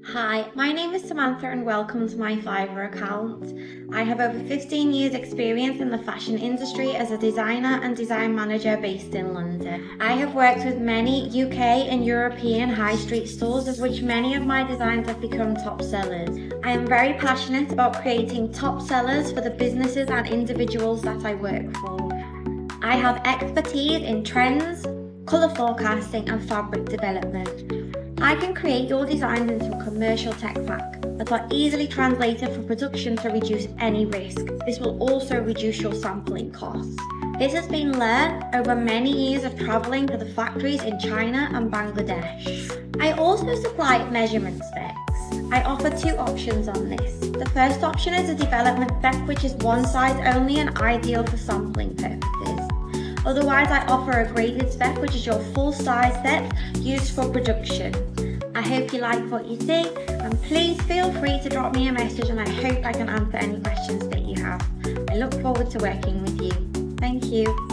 Hi, my name is Samantha and welcome to my Fiverr account. I have over 15 years experience in the fashion industry as a designer and design manager based in London. I have worked with many UK and European high street stores, of which many of my designs have become top sellers. I am very passionate about creating top sellers for the businesses and individuals that I work for. I have expertise in trends, colour forecasting and fabric development. I can create your designs into a commercial tech pack that are easily translated for production to reduce any risk. This will also reduce your sampling costs. This has been learned over many years of travelling to the factories in China and Bangladesh. I also supply measurement specs. I offer two options on this. The first option is a development spec, which is one size only and ideal for sampling purposes. Otherwise, I offer a graded spec, which is your full size set used for production. I hope you like what you see, and please feel free to drop me a message, and I hope I can answer any questions that you have. I look forward to working with you. Thank you.